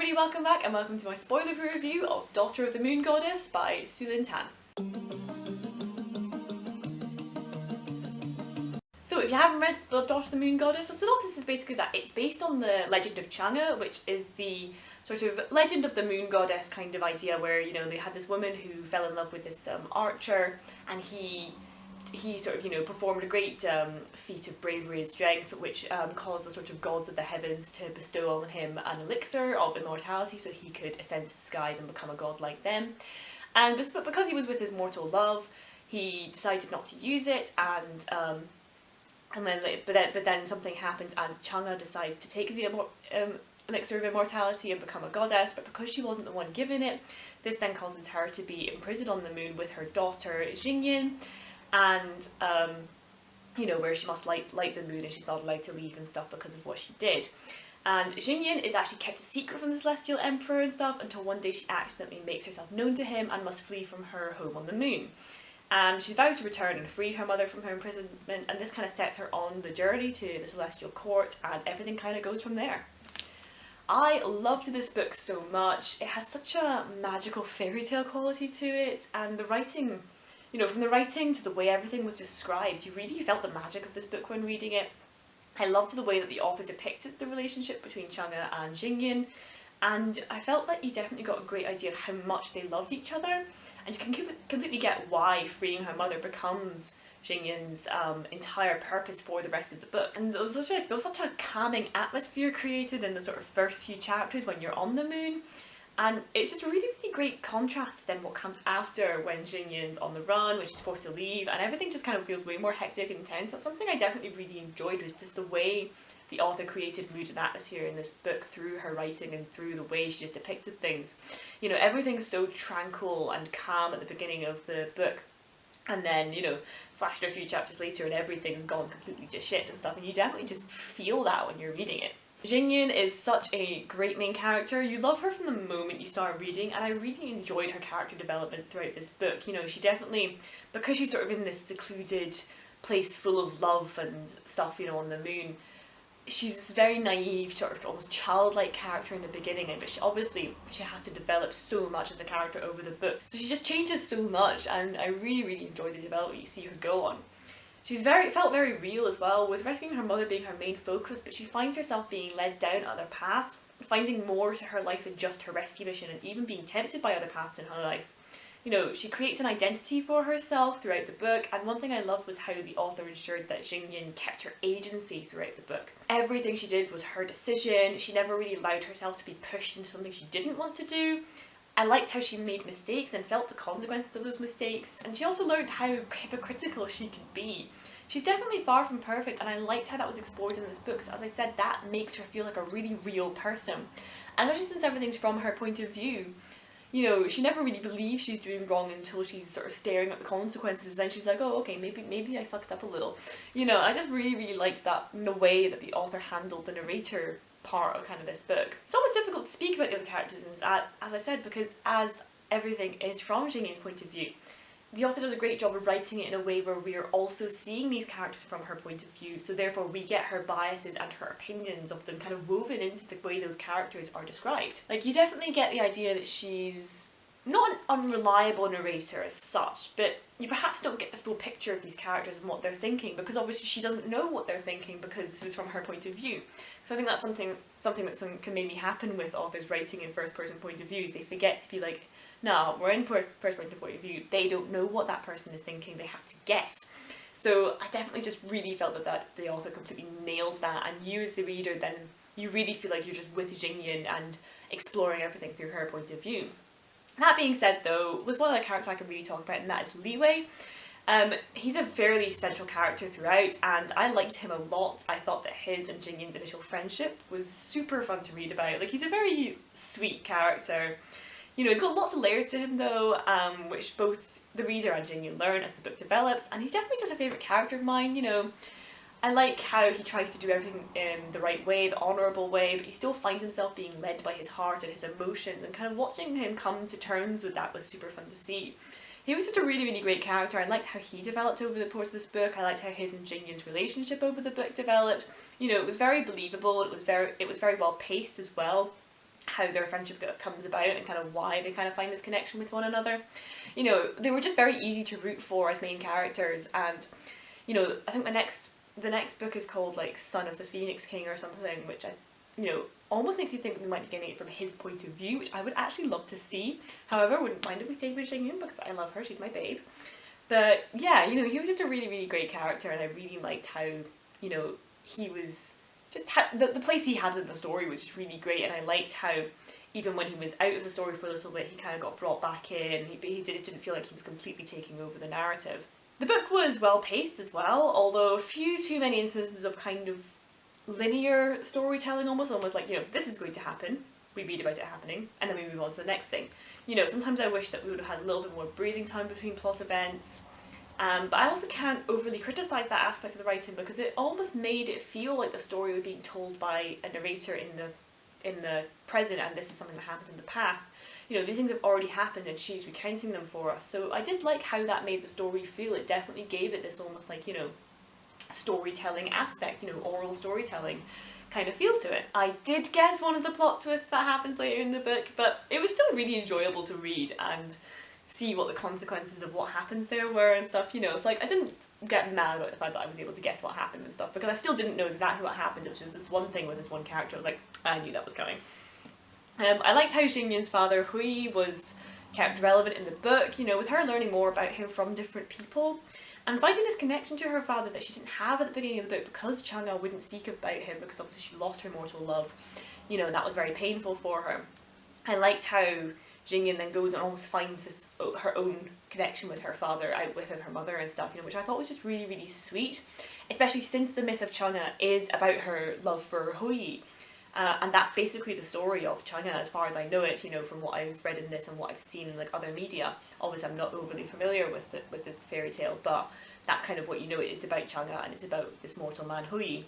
everybody, welcome back and welcome to my spoiler-free review of Daughter of the Moon Goddess by Sulin Tan. So if you haven't read Daughter of the Moon Goddess, the synopsis is basically that it's based on the legend of Chang'e, which is the sort of legend of the moon goddess kind of idea where, you know, they had this woman who fell in love with this archer, and he sort of, you know, performed a great feat of bravery and strength, which caused the sort of gods of the heavens to bestow on him an elixir of immortality so he could ascend to the skies and become a god like them. And but because he was with his mortal love, he decided not to use it, but then something happens and Chang'e decides to take the elixir of immortality and become a goddess, but because she wasn't the one given it, this then causes her to be imprisoned on the moon with her daughter Jingyin, and you know, where she must light the moon and she's not allowed to leave and stuff because of what she did. And Jingyin is actually kept a secret from the Celestial Emperor and stuff until one day she accidentally makes herself known to him and must flee from her home on the moon. And she vows to return and free her mother from her imprisonment, and this kind of sets her on the journey to the Celestial Court, and everything kind of goes from there. I loved this book so much. It has such a magical fairy tale quality to it, and the writing, you know, from the writing to the way everything was described, you really felt the magic of this book when reading it. I loved the way that the author depicted the relationship between Chang'e and Jingyin, and I felt that you definitely got a great idea of how much they loved each other, and you can completely get why freeing her mother becomes Jingyin's entire purpose for the rest of the book. And there was such a calming atmosphere created in the sort of first few chapters when you're on the moon. And it's just a really, really great contrast to then what comes after when Jingyin's on the run, when she's forced to leave, and everything just kind of feels way more hectic and intense. That's something I definitely really enjoyed, was just the way the author created mood and atmosphere in this book through her writing and through the way she just depicted things. You know, everything's so tranquil and calm at the beginning of the book, and then, you know, flashed a few chapters later and everything's gone completely to shit and stuff, and you definitely just feel that when you're reading it. Jingyin is such a great main character. You love her from the moment you start reading, and I really enjoyed her character development throughout this book. You know, she definitely, because she's sort of in this secluded place full of love and stuff, you know, on the moon, she's this very naive, sort of almost childlike character in the beginning, but she has to develop so much as a character over the book. So she just changes so much, and I really, really enjoy the development you see her go on. She's felt very real as well, with rescuing her mother being her main focus, but she finds herself being led down other paths, finding more to her life than just her rescue mission, and even being tempted by other paths in her life. You know, she creates an identity for herself throughout the book, and one thing I loved was how the author ensured that Jingyin kept her agency throughout the book. Everything she did was her decision. She never really allowed herself to be pushed into something she didn't want to do. I liked how she made mistakes and felt the consequences of those mistakes, and she also learned how hypocritical she could be. She's definitely far from perfect, and I liked how that was explored in this book, because as I said, that makes her feel like a really real person. And especially since everything's from her point of view, you know, she never really believes she's doing wrong until she's sort of staring at the consequences. Then she's like, oh, okay, maybe I fucked up a little. You know, I just really, really liked that in the way that the author handled the narrator part of kind of this book. It's almost difficult to speak about the other characters, as I said, because as everything is from Jingyin's point of view, the author does a great job of writing it in a way where we are also seeing these characters from her point of view, so therefore we get her biases and her opinions of them kind of woven into the way those characters are described. Like, you definitely get the idea that she's not an unreliable narrator as such, but you perhaps don't get the full picture of these characters and what they're thinking, because obviously she doesn't know what they're thinking because this is from her point of view. So I think that's something that can maybe happen with authors writing in first person point of view, is they forget to be like, no, we're in first person point of view. They don't know what that person is thinking, they have to guess. So I definitely just really felt that the author completely nailed that, and you as the reader then, you really feel like you're just with Jingyin and exploring everything through her point of view. That being said though, was one other character I can really talk about, and that is Liwei. He's a fairly central character throughout, and I liked him a lot. I thought that his and Jingyin's initial friendship was super fun to read about. Like, he's a very sweet character. You know, he's got lots of layers to him though, which both the reader and Jingyin learn as the book develops, and he's definitely just a favourite character of mine. You know, I like how he tries to do everything in the right way, the honourable way, but he still finds himself being led by his heart and his emotions, and kind of watching him come to terms with that was super fun to see. He was just a really, really great character. I liked how he developed over the course of this book. I liked how his and Jingyin's relationship over the book developed. You know, it was very believable, it was very well paced as well. how their friendship comes about and kind of why they kind of find this connection with one another. You know, they were just very easy to root for as main characters, and you know, I think the next book is called like Son of the Phoenix King or something, which almost makes you think we might be getting it from his point of view, which I would actually love to see. However, I wouldn't mind if we stayed with Xing Yun because I love her, she's my babe. But yeah, you know, he was just a really, really great character, and I really liked how, you know, he was just the place he had in the story was just really great, and I liked how even when he was out of the story for a little bit, he kind of got brought back in. It didn't feel like he was completely taking over the narrative. The book was well paced as well, although a few too many instances of kind of linear storytelling almost like, you know, this is going to happen, we read about it happening, and then we move on to the next thing. You know, sometimes I wish that we would have had a little bit more breathing time between plot events, but I also can't overly criticise that aspect of the writing because it almost made it feel like the story was being told by a narrator in the present, and this is something that happened in the past. You know, these things have already happened and she's recounting them for us. So I did like how that made the story feel. It definitely gave it this almost like, you know, storytelling aspect, you know, oral storytelling kind of feel to it. I did guess one of the plot twists that happens later in the book, but it was still really enjoyable to read and see what the consequences of what happens there were and stuff. You know, it's like I didn't get mad about the fact that I was able to guess what happened and stuff because I still didn't know exactly what happened. It was just this one thing with this one character. I was like, I knew that was coming. I liked how Xing Yun's father Hui was kept relevant in the book, you know, with her learning more about him from different people and finding this connection to her father that she didn't have at the beginning of the book because Chang'e wouldn't speak about him because obviously she lost her mortal love. You know, that was very painful for her. I liked how Xing Yun then goes and almost finds this her own connection with her father out with her mother and stuff, you know, which I thought was just really, really sweet, especially since the myth of Chang'e is about her love for Hui. And that's basically the story of Chang'e as far as I know it, you know, from what I've read in this and what I've seen in like other media. Obviously I'm not overly familiar with the fairy tale, but that's kind of what you know. It's about Chang'e and it's about this mortal man Hui.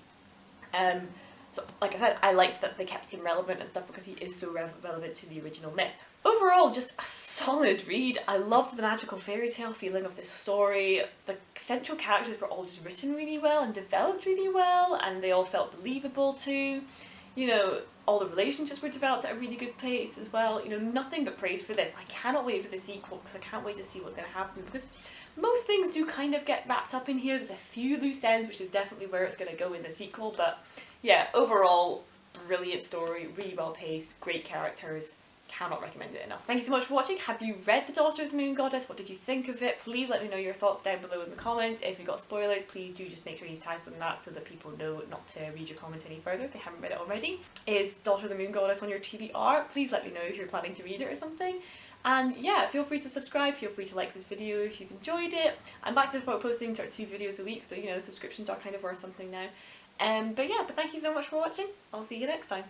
So like I said, I liked that they kept him relevant and stuff because he is so relevant to the original myth. Overall, just a solid read. I loved the magical fairy tale feeling of this story. The central characters were all just written really well and developed really well, and they all felt believable too. You know, all the relationships were developed at a really good pace as well. You know, nothing but praise for this. I cannot wait for the sequel because I can't wait to see what's going to happen because most things do kind of get wrapped up in here. There's a few loose ends, which is definitely where it's going to go in the sequel. But yeah, overall, brilliant story, really well paced, great characters. Cannot recommend it enough. Thank you so much for watching. Have you read The Daughter of the Moon Goddess? What did you think of it? Please let me know your thoughts down below in the comments. If you got spoilers, please do just make sure you tag them that so that people know not to read your comments any further if they haven't read it already. Is Daughter of the Moon Goddess on your TBR? Please let me know if you're planning to read it or something. And yeah, feel free to subscribe, feel free to like this video if you've enjoyed it. I'm back to posting sort of 2 videos a week, so you know, subscriptions are kind of worth something now. But thank you so much for watching. I'll see you next time.